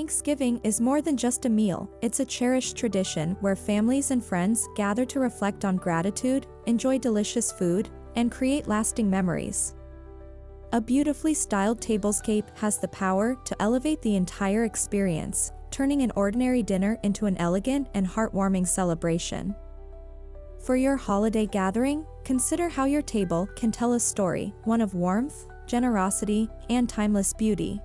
Thanksgiving is more than just a meal, it's a cherished tradition where families and friends gather to reflect on gratitude, enjoy delicious food, and create lasting memories. A beautifully styled tablescape has the power to elevate the entire experience, turning an ordinary dinner into an elegant and heartwarming celebration. For your holiday gathering, consider how your table can tell a story, one of warmth, generosity, and timeless beauty.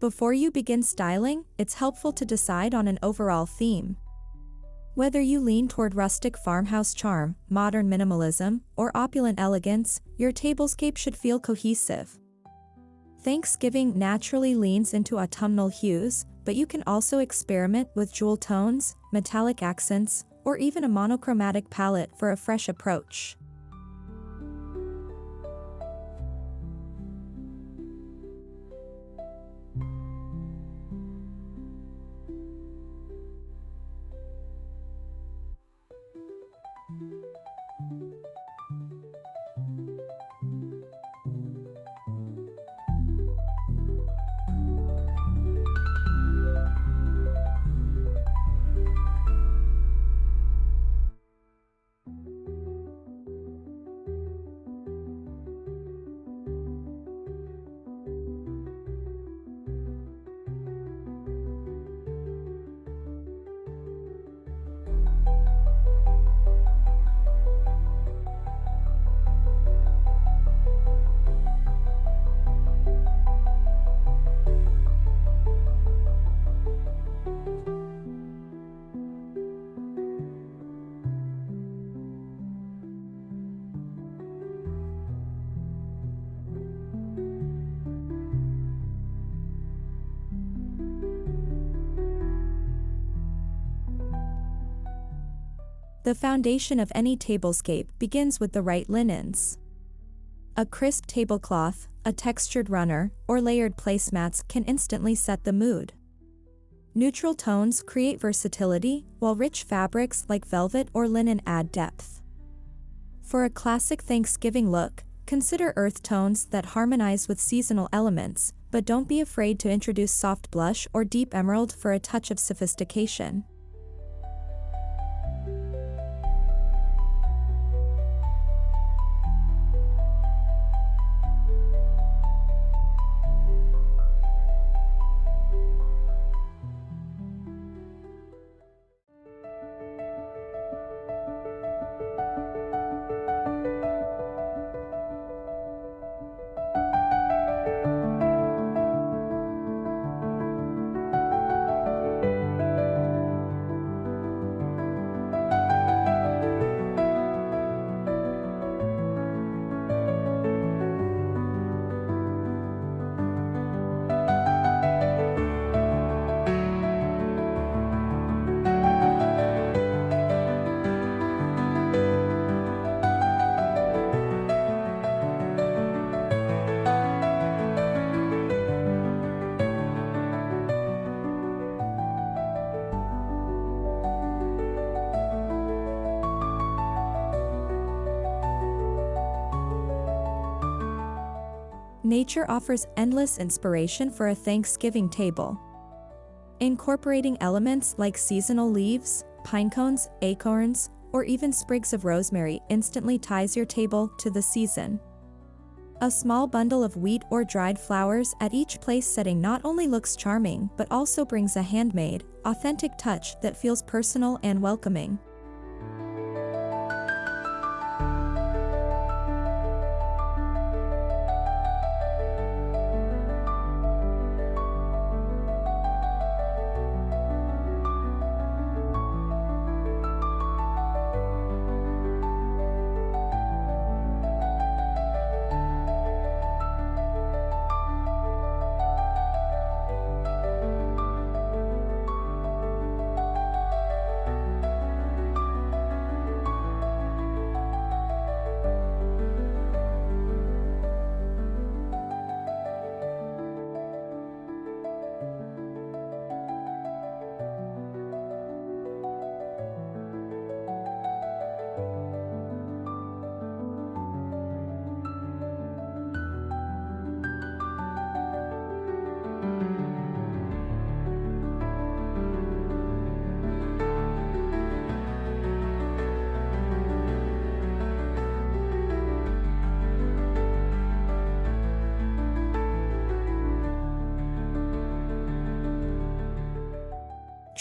Before you begin styling, it's helpful to decide on an overall theme. Whether you lean toward rustic farmhouse charm, modern minimalism, or opulent elegance, your tablescape should feel cohesive. Thanksgiving naturally leans into autumnal hues, but you can also experiment with jewel tones, metallic accents, or even a monochromatic palette for a fresh approach. The foundation of any tablescape begins with the right linens. A crisp tablecloth, a textured runner, or layered placemats can instantly set the mood. Neutral tones create versatility, while rich fabrics like velvet or linen add depth. For a classic Thanksgiving look, consider earth tones that harmonize with seasonal elements, but don't be afraid to introduce soft blush or deep emerald for a touch of sophistication. Nature offers endless inspiration for a Thanksgiving table. Incorporating elements like seasonal leaves, pine cones, acorns, or even sprigs of rosemary instantly ties your table to the season. A small bundle of wheat or dried flowers at each place setting not only looks charming but also brings a handmade, authentic touch that feels personal and welcoming.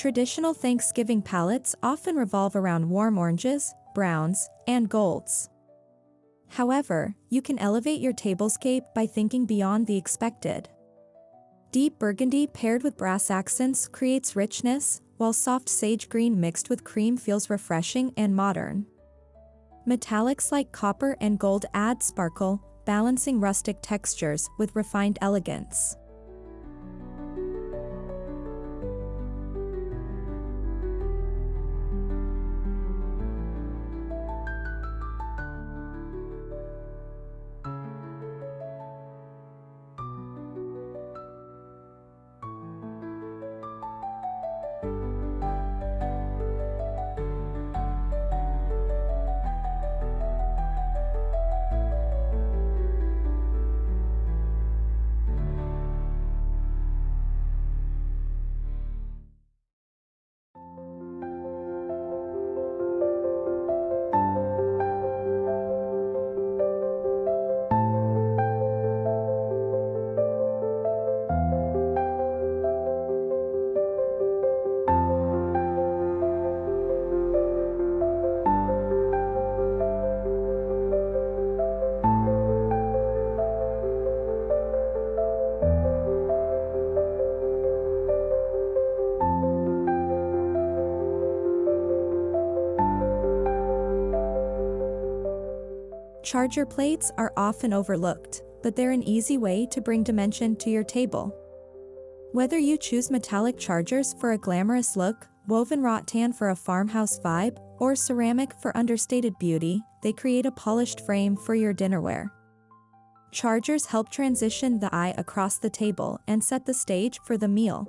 Traditional Thanksgiving palettes often revolve around warm oranges, browns, and golds. However, you can elevate your tablescape by thinking beyond the expected. Deep burgundy paired with brass accents creates richness, while soft sage green mixed with cream feels refreshing and modern. Metallics like copper and gold add sparkle, balancing rustic textures with refined elegance. Charger plates are often overlooked, but they're an easy way to bring dimension to your table. Whether you choose metallic chargers for a glamorous look, woven rattan for a farmhouse vibe, or ceramic for understated beauty, they create a polished frame for your dinnerware. Chargers help transition the eye across the table and set the stage for the meal.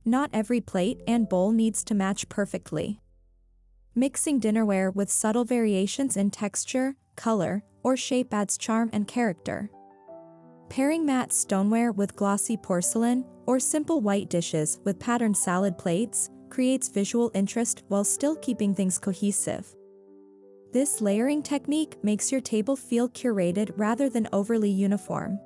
Not every plate and bowl needs to match perfectly. Mixing dinnerware with subtle variations in texture, color, or shape adds charm and character. Pairing matte stoneware with glossy porcelain, or simple white dishes with patterned salad plates, creates visual interest while still keeping things cohesive. This layering technique makes your table feel curated rather than overly uniform.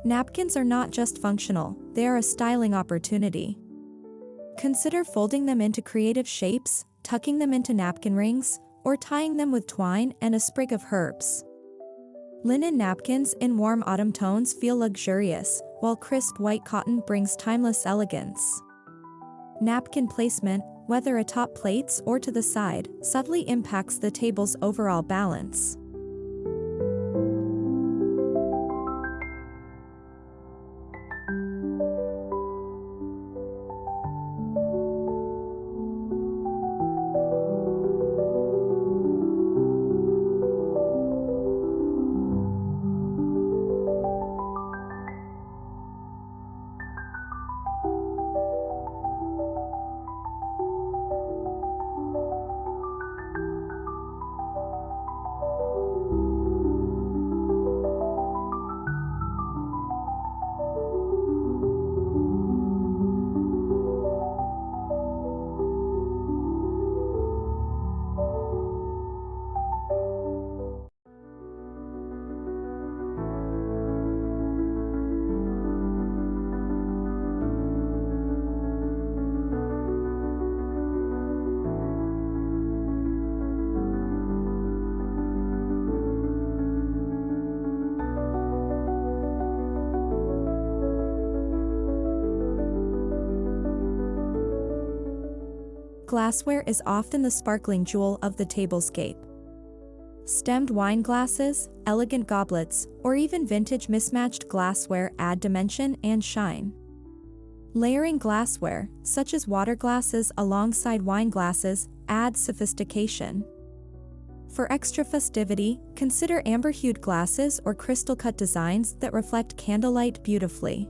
Napkins are not just functional, they are a styling opportunity. Consider folding them into creative shapes, tucking them into napkin rings, or tying them with twine and a sprig of herbs. Linen napkins in warm autumn tones feel luxurious, while crisp white cotton brings timeless elegance. Napkin placement, whether atop plates or to the side, subtly impacts the table's overall balance. Glassware is often the sparkling jewel of the tablescape. Stemmed wine glasses, elegant goblets, or even vintage mismatched glassware add dimension and shine. Layering glassware, such as water glasses alongside wine glasses, adds sophistication. For extra festivity, consider amber-hued glasses or crystal-cut designs that reflect candlelight beautifully.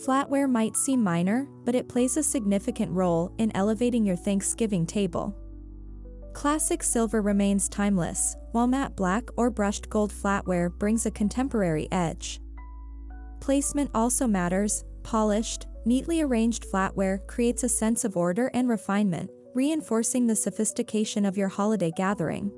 Flatware might seem minor, but it plays a significant role in elevating your Thanksgiving table. Classic silver remains timeless, while matte black or brushed gold flatware brings a contemporary edge. Placement also matters. Polished, neatly arranged flatware creates a sense of order and refinement, reinforcing the sophistication of your holiday gathering.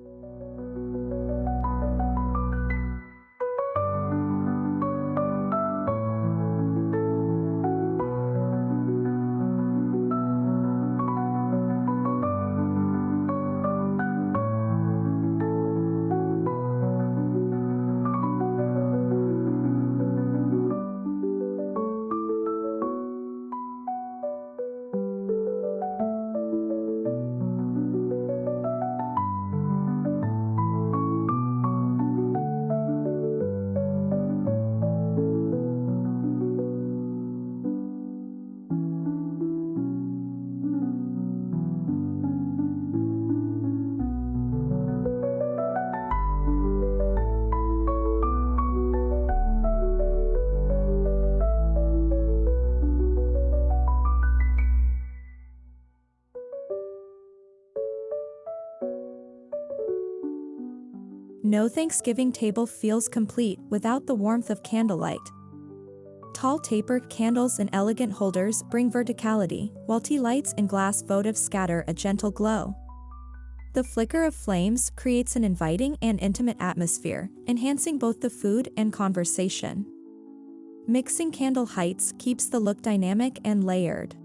No Thanksgiving table feels complete without the warmth of candlelight. Tall tapered candles and elegant holders bring verticality, while tea lights and glass votives scatter a gentle glow. The flicker of flames creates an inviting and intimate atmosphere, enhancing both the food and conversation. Mixing candle heights keeps the look dynamic and layered.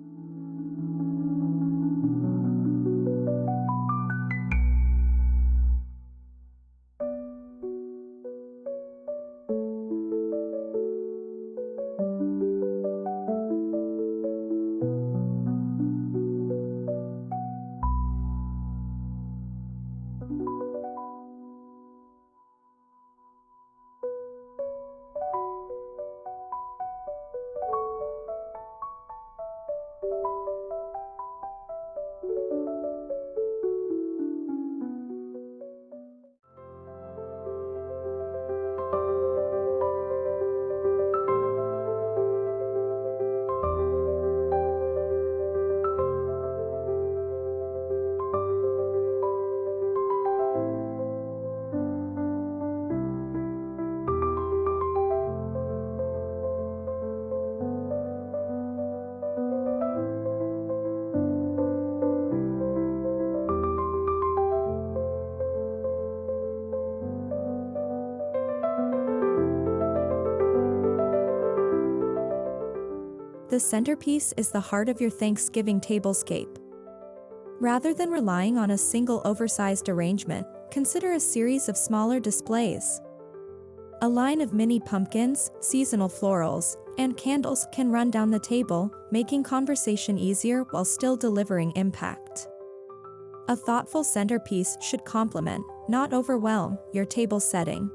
The centerpiece is the heart of your Thanksgiving tablescape. Rather than relying on a single oversized arrangement, consider a series of smaller displays. A line of mini pumpkins, seasonal florals, and candles can run down the table, making conversation easier while still delivering impact. A thoughtful centerpiece should complement, not overwhelm, your table setting.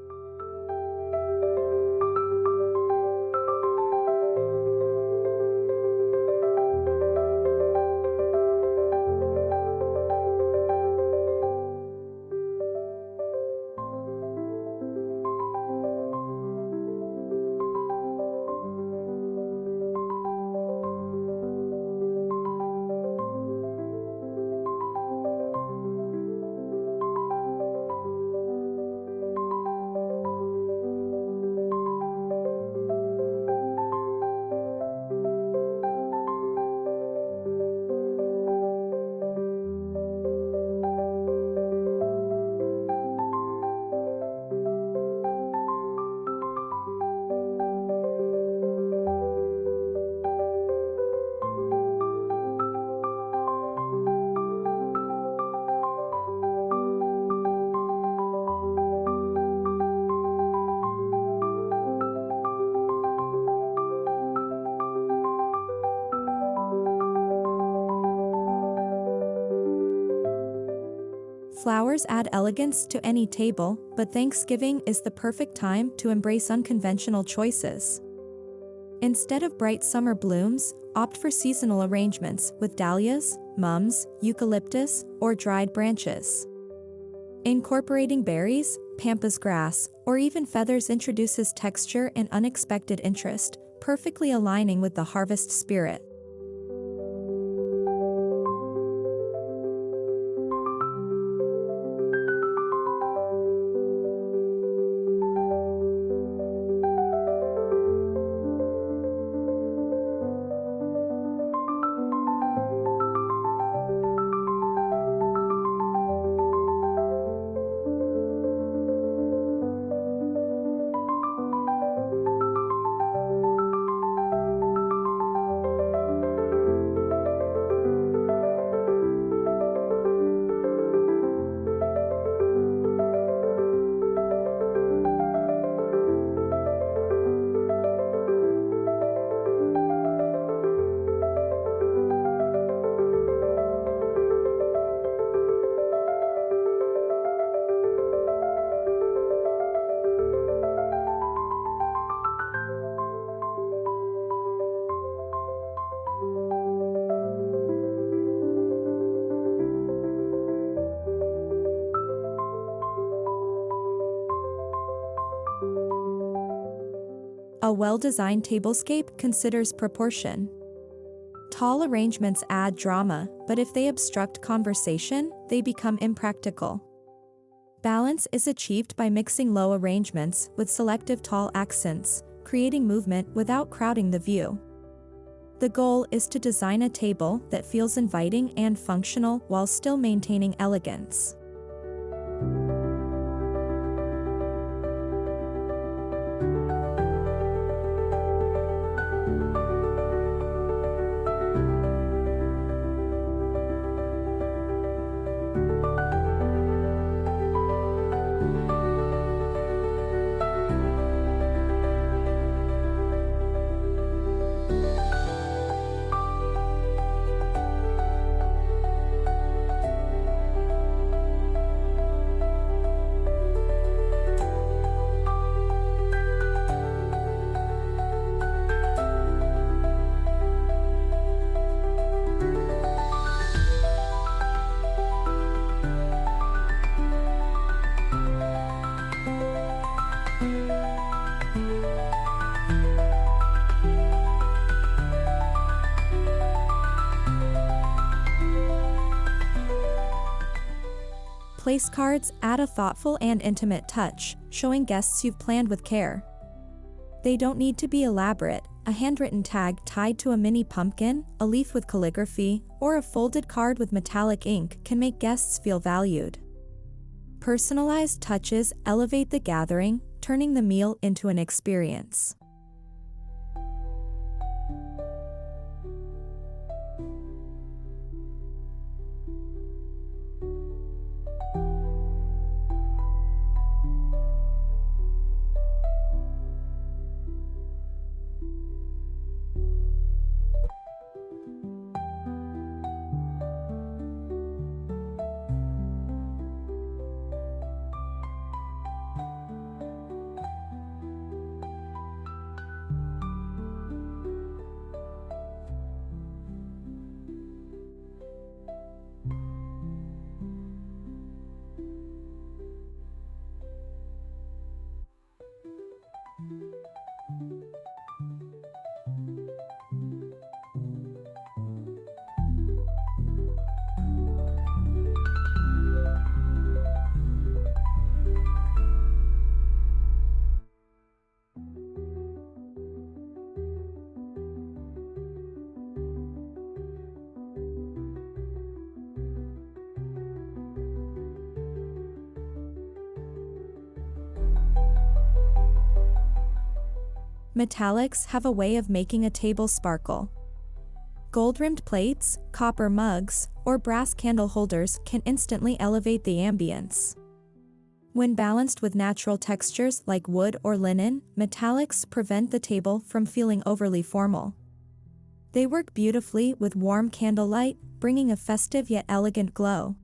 Flowers add elegance to any table, but Thanksgiving is the perfect time to embrace unconventional choices. Instead of bright summer blooms, opt for seasonal arrangements with dahlias, mums, eucalyptus, or dried branches. Incorporating berries, pampas grass, or even feathers introduces texture and unexpected interest, perfectly aligning with the harvest spirit. A well-designed tablescape considers proportion. Tall arrangements add drama, but if they obstruct conversation, they become impractical. Balance is achieved by mixing low arrangements with selective tall accents, creating movement without crowding the view. The goal is to design a table that feels inviting and functional while still maintaining elegance. Place cards add a thoughtful and intimate touch, showing guests you've planned with care. They don't need to be elaborate. A handwritten tag tied to a mini pumpkin, a leaf with calligraphy, or a folded card with metallic ink can make guests feel valued. Personalized touches elevate the gathering, turning the meal into an experience. Metallics have a way of making a table sparkle. Gold-rimmed plates, copper mugs, or brass candle holders can instantly elevate the ambience. When balanced with natural textures like wood or linen, metallics prevent the table from feeling overly formal. They work beautifully with warm candlelight, bringing a festive yet elegant glow.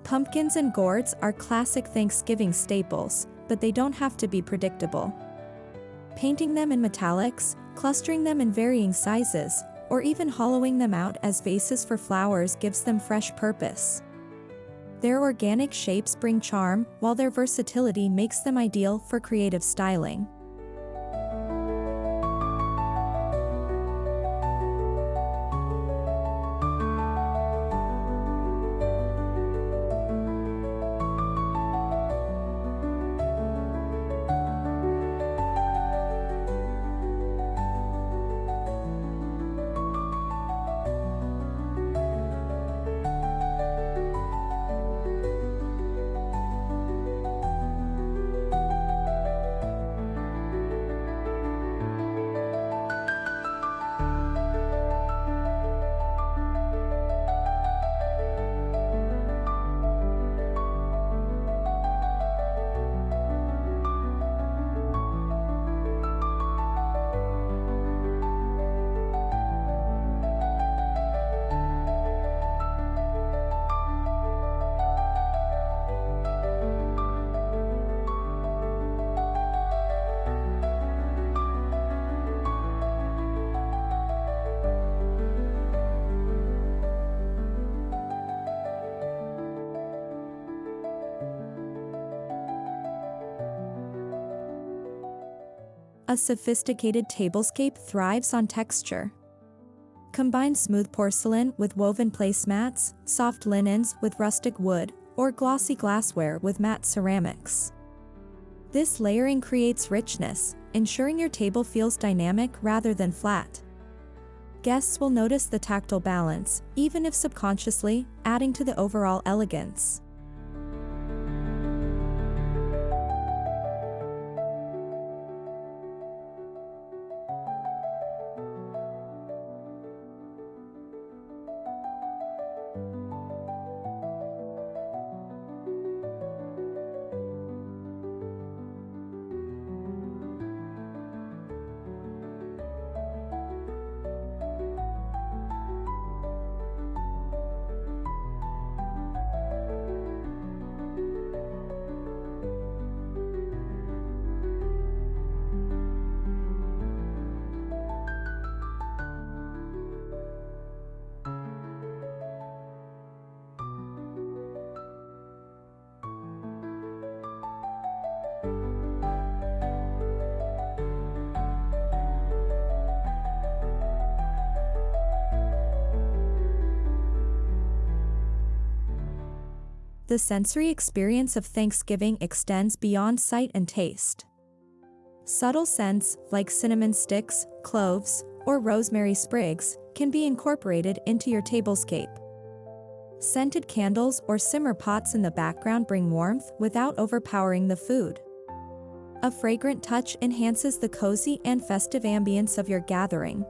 Pumpkins and gourds are classic Thanksgiving staples, but they don't have to be predictable. Painting them in metallics, clustering them in varying sizes, or even hollowing them out as vases for flowers gives them fresh purpose. Their organic shapes bring charm, while their versatility makes them ideal for creative styling. A sophisticated tablescape thrives on texture. Combine smooth porcelain with woven placemats, soft linens with rustic wood, or glossy glassware with matte ceramics. This layering creates richness, ensuring your table feels dynamic rather than flat. Guests will notice the tactile balance, even if subconsciously, adding to the overall elegance. The sensory experience of Thanksgiving extends beyond sight and taste. Subtle scents, like cinnamon sticks, cloves, or rosemary sprigs, can be incorporated into your tablescape. Scented candles or simmer pots in the background bring warmth without overpowering the food. A fragrant touch enhances the cozy and festive ambience of your gathering.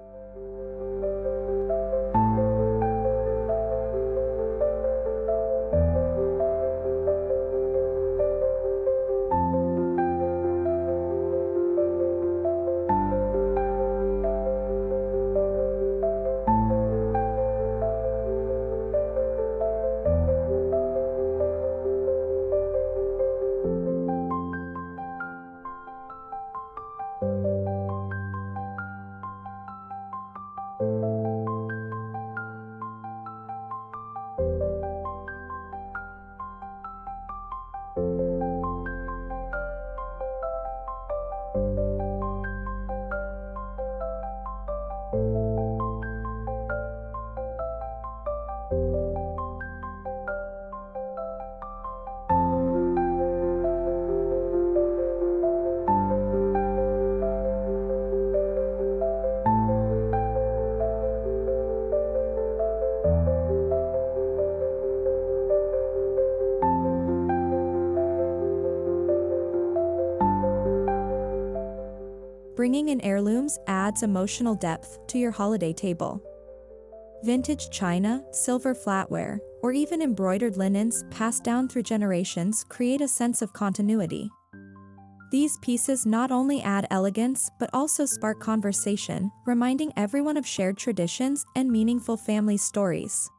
Bringing in heirlooms adds emotional depth to your holiday table. Vintage china, silver flatware, or even embroidered linens passed down through generations create a sense of continuity. These pieces not only add elegance but also spark conversation, reminding everyone of shared traditions and meaningful family stories.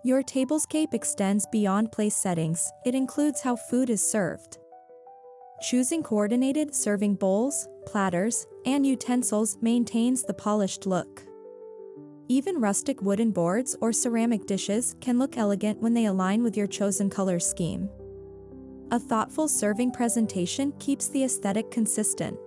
Your tablescape extends beyond place settings. It includes how food is served. Choosing coordinated serving bowls, platters, and utensils maintains the polished look. Even rustic wooden boards or ceramic dishes can look elegant when they align with your chosen color scheme. A thoughtful serving presentation keeps the aesthetic consistent.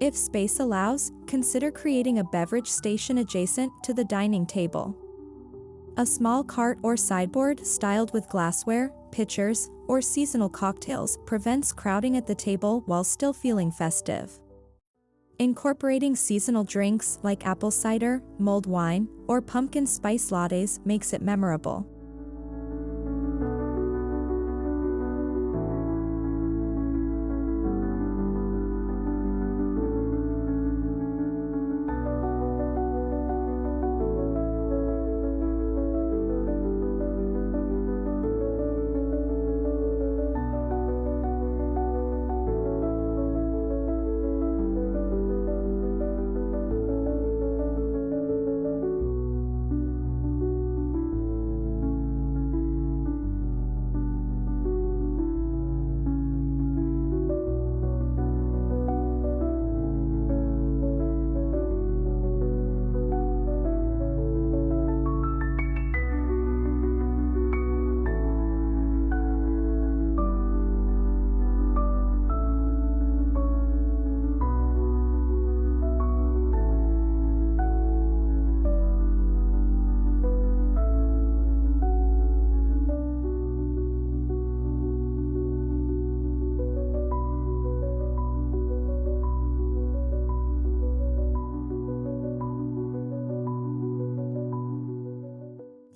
If space allows, consider creating a beverage station adjacent to the dining table. A small cart or sideboard styled with glassware, pitchers, or seasonal cocktails prevents crowding at the table while still feeling festive. Incorporating seasonal drinks like apple cider, mulled wine, or pumpkin spice lattes makes it memorable.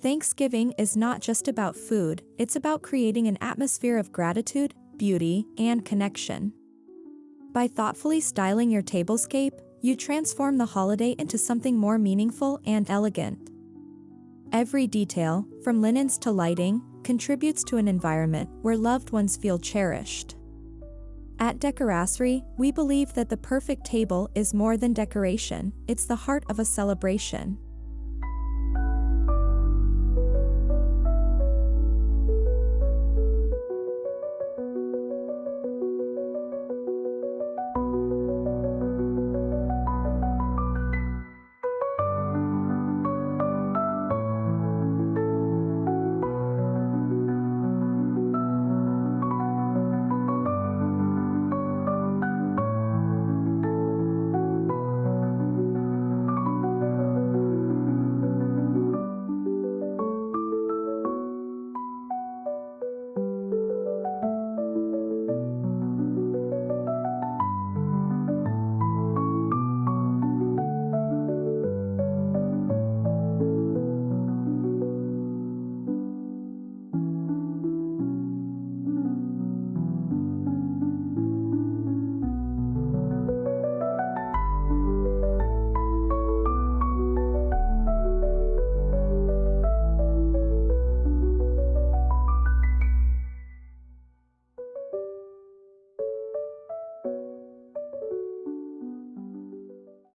Thanksgiving is not just about food, it's about creating an atmosphere of gratitude, beauty, and connection. By thoughtfully styling your tablescape, you transform the holiday into something more meaningful and elegant. Every detail, from linens to lighting, contributes to an environment where loved ones feel cherished. At Decorasri, we believe that the perfect table is more than decoration, it's the heart of a celebration.